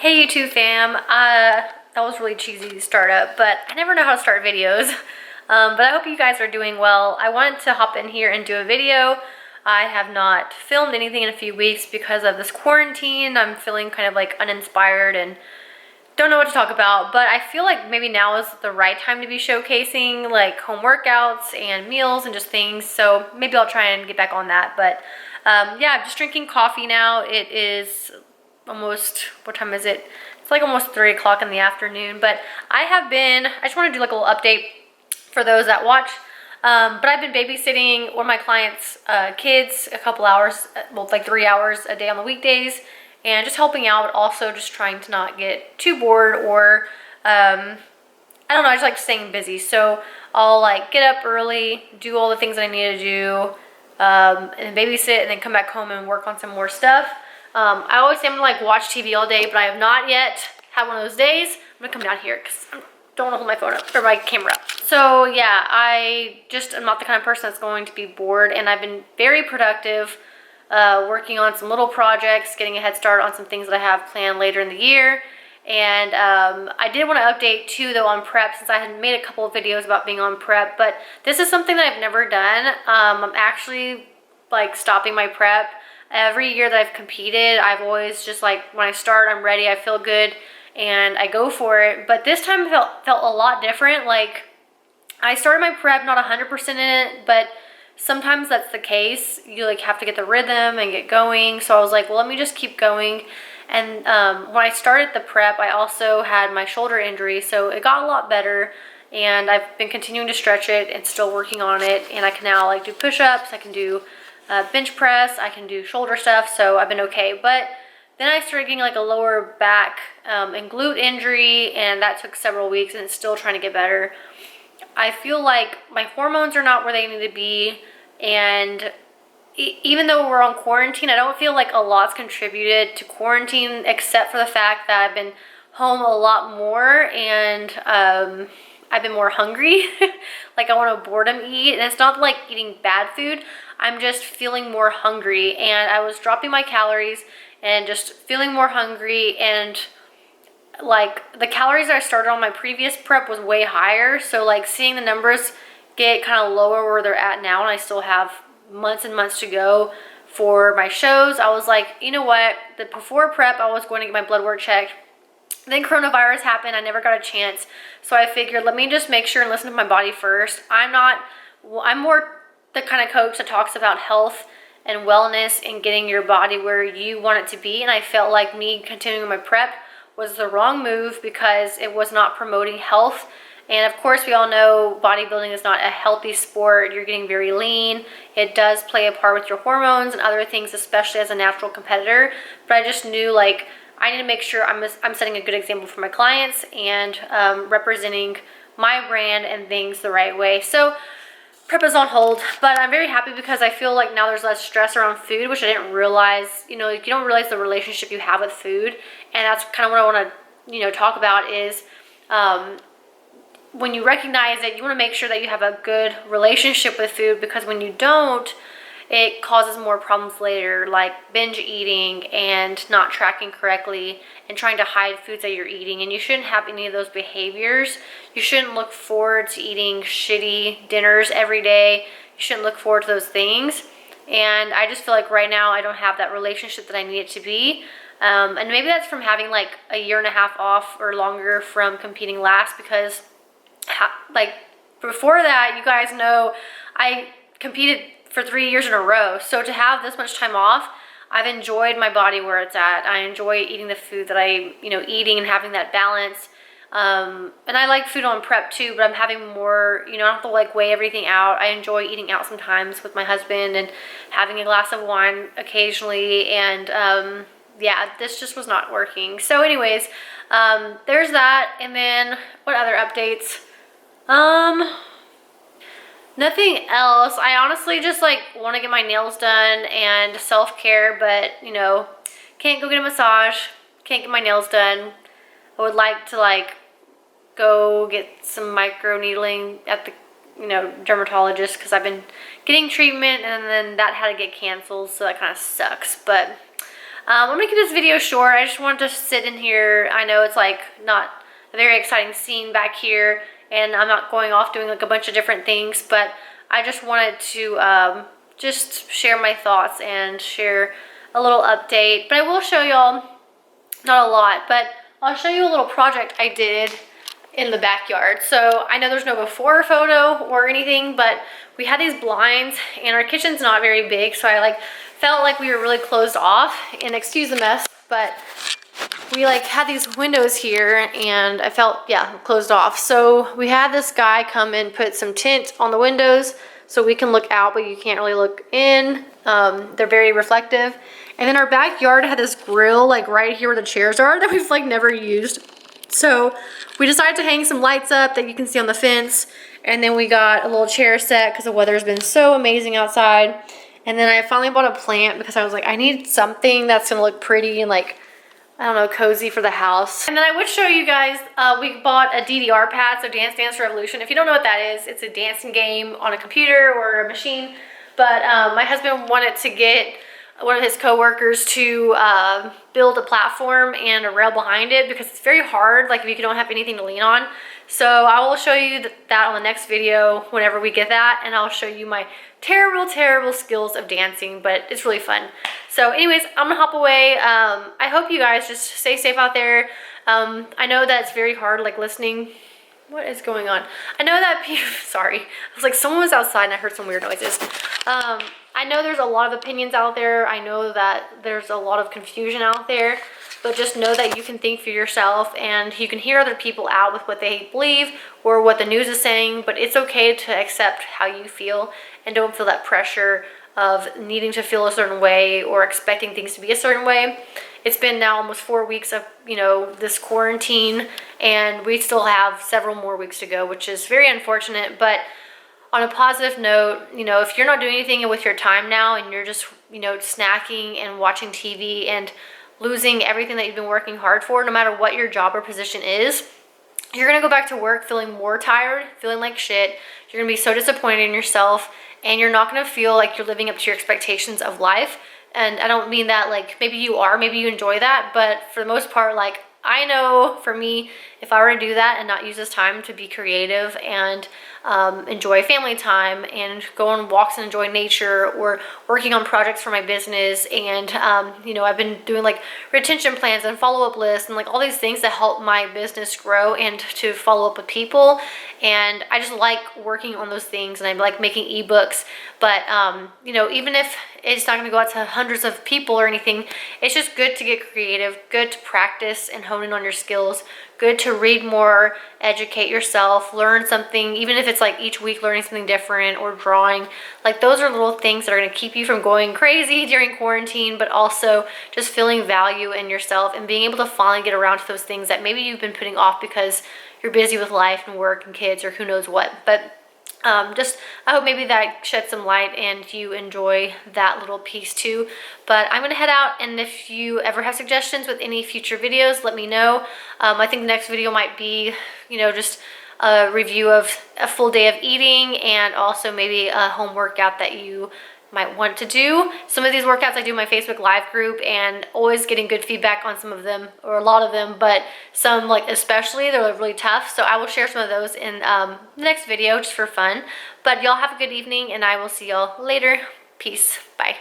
Hey YouTube fam, that was really cheesy startup, but I never know how to start videos. But I hope you guys are doing well. I wanted to hop in here and do a video. I have not filmed anything in a few weeks because of this quarantine. I'm feeling kind of like uninspired and don't know what to talk about, but I feel like maybe now is the right time to be showcasing like home workouts and meals and just things. So maybe I'll try and get back on that. But yeah, I'm just drinking coffee now. It is almost, what time is it? It's like almost 3 o'clock in the afternoon, but I just want to do like a little update for those that watch. But I've been babysitting one of my clients' kids a couple hours, well, like 3 hours a day on the weekdays, and just helping out, but also just trying to not get too bored or, I don't know, I just like staying busy. So I'll like get up early, do all the things that I need to do, and babysit, and then come back home and work on some more stuff. I always say I'm gonna like watch TV all day, but I have not yet had one of those days. I'm gonna come down here because I don't wanna hold my phone up or my camera up. So yeah, I'm not the kind of person that's going to be bored, and I've been very productive, working on some little projects, getting a head start on some things that I have planned later in the year. And I did want to update too though on prep, since I had made a couple of videos about being on prep, but this is something that I've never done. I'm actually like stopping my prep. Every year that I've competed, I've always just like, when I start, I'm ready, I feel good, and I go for it. But this time felt a lot different. Like, I started my prep not 100% in it, but sometimes that's the case. You like have to get the rhythm and get going. So I was like, well, let me just keep going. And when I started the prep, I also had my shoulder injury, so it got a lot better. And I've been continuing to stretch it and still working on it. And I can now like do push-ups, I can do bench press, I can do shoulder stuff, so I've been okay. But then I started getting like a lower back and glute injury, and that took several weeks, and it's still trying to get better. I feel like my hormones are not where they need to be, and even though we're on quarantine, I don't feel like a lot's contributed to quarantine, except for the fact that I've been home a lot more, and I've been more hungry. Like, I want to boredom eat, and it's not like eating bad food. I'm just feeling more hungry, and I was dropping my calories and just feeling more hungry, and like the calories that I started on my previous prep was way higher. So like seeing the numbers get kind of lower where they're at now, and I still have months and months to go for my shows, I was like, you know what, before prep I was going to get my blood work checked. Then coronavirus happened, I never got a chance. So I figured, let me just make sure and listen to my body first. I'm more the kind of coach that talks about health and wellness and getting your body where you want it to be. And I felt like me continuing my prep was the wrong move because it was not promoting health. And of course, we all know bodybuilding is not a healthy sport. You're getting very lean. It does play a part with your hormones and other things, especially as a natural competitor. But I just knew like I need to make sure I'm setting a good example for my clients and representing my brand and things the right way. So prep is on hold, but I'm very happy because I feel like now there's less stress around food, which I didn't realize. You know, you don't realize the relationship you have with food, and that's kind of what I want to, you know, talk about is when you recognize it, you want to make sure that you have a good relationship with food, because when you don't, it causes more problems later, like binge eating and not tracking correctly and trying to hide foods that you're eating. And you shouldn't have any of those behaviors. You shouldn't look forward to eating shitty dinners every day. You shouldn't look forward to those things. And I just feel like right now I don't have that relationship that I need it to be. And maybe that's from having like a year and a half off or longer from competing last, because like before that, you guys know I competed for 3 years in a row. So to have this much time off, I've enjoyed my body where it's at. I enjoy eating the food that eating and having that balance. And I like food on prep too, but I'm having more, I don't have to like weigh everything out. I enjoy eating out sometimes with my husband and having a glass of wine occasionally. And yeah, this just was not working. So anyways, there's that. And then what other updates? Nothing else. I honestly just like want to get my nails done and self-care, but can't go get a massage, can't get my nails done. I would like to like go get some micro needling at the dermatologist, because I've been getting treatment and then that had to get canceled, so that kind of sucks. But I'm gonna keep this video short. I just wanted to sit in here. I know it's like not a very exciting scene back here, and I'm not going off doing like a bunch of different things, but I just wanted to just share my thoughts and share a little update. But I will show y'all, not a lot, but I'll show you a little project I did in the backyard. So I know there's no before photo or anything, but we had these blinds and our kitchen's not very big, so I like felt like we were really closed off, and excuse the mess, but we like had these windows here and I felt, yeah, closed off. So we had this guy come and put some tint on the windows so we can look out, but you can't really look in. They're very reflective. And then our backyard had this grill like right here where the chairs are that we've like never used. So we decided to hang some lights up that you can see on the fence. And then we got a little chair set because the weather's been so amazing outside. And then I finally bought a plant because I was like, I need something that's gonna look pretty and like, I don't know, cozy for the house. And then I would show you guys, we bought a DDR pad, so Dance Dance Revolution. If you don't know what that is, it's a dancing game on a computer or a machine. But my husband wanted to get one of his coworkers to build a platform and a rail behind it because it's very hard, like if you don't have anything to lean on. So I will show you that on the next video whenever we get that, and I'll show you my terrible skills of dancing, but it's really fun. So anyways, I'm gonna hop away. I hope you guys just stay safe out there. I know that it's very hard, like listening. What is going on? I know that people, sorry. I was like, someone was outside and I heard some weird noises. I know there's a lot of opinions out there. I know that there's a lot of confusion out there, but just know that you can think for yourself and you can hear other people out with what they believe or what the news is saying, but it's okay to accept how you feel and don't feel that pressure of needing to feel a certain way or expecting things to be a certain way. It's been now almost 4 weeks of, you know, this quarantine, and we still have several more weeks to go, which is very unfortunate. But on a positive note, you know, if you're not doing anything with your time now and you're just, you know, snacking and watching TV and losing everything that you've been working hard for, no matter what your job or position is, you're gonna go back to work feeling more tired, feeling like shit. You're gonna be so disappointed in yourself, and you're not gonna feel like you're living up to your expectations of life. And I don't mean that like maybe you are, maybe you enjoy that, but for the most part, like I know for me, if I were to do that and not use this time to be creative and enjoy family time and go on walks and enjoy nature or working on projects for my business, and you know, I've been doing like retention plans and follow-up lists and like all these things that help my business grow and to follow up with people. And I just like working on those things, and I like making ebooks. But you know, even if it's not going to go out to hundreds of people or anything, it's just good to get creative, good to practice and hone in on your skills, good to read more, educate yourself, learn something, even if it's like each week learning something different or drawing. Like those are little things that are going to keep you from going crazy during quarantine, but also just feeling value in yourself and being able to finally get around to those things that maybe you've been putting off because you're busy with life and work and kids or who knows what. But just I hope maybe that sheds some light and you enjoy that little piece too. But I'm gonna head out, and if you ever have suggestions with any future videos, let me know. I think the next video might be, you know, just a review of a full day of eating, and also maybe a home workout that you might want to do. Some of these workouts I do in my Facebook Live group, and always getting good feedback on some of them, or a lot of them, but some like especially, they're really tough. So I will share some of those in the next video just for fun. But y'all have a good evening, and I will see y'all later. Peace. Bye.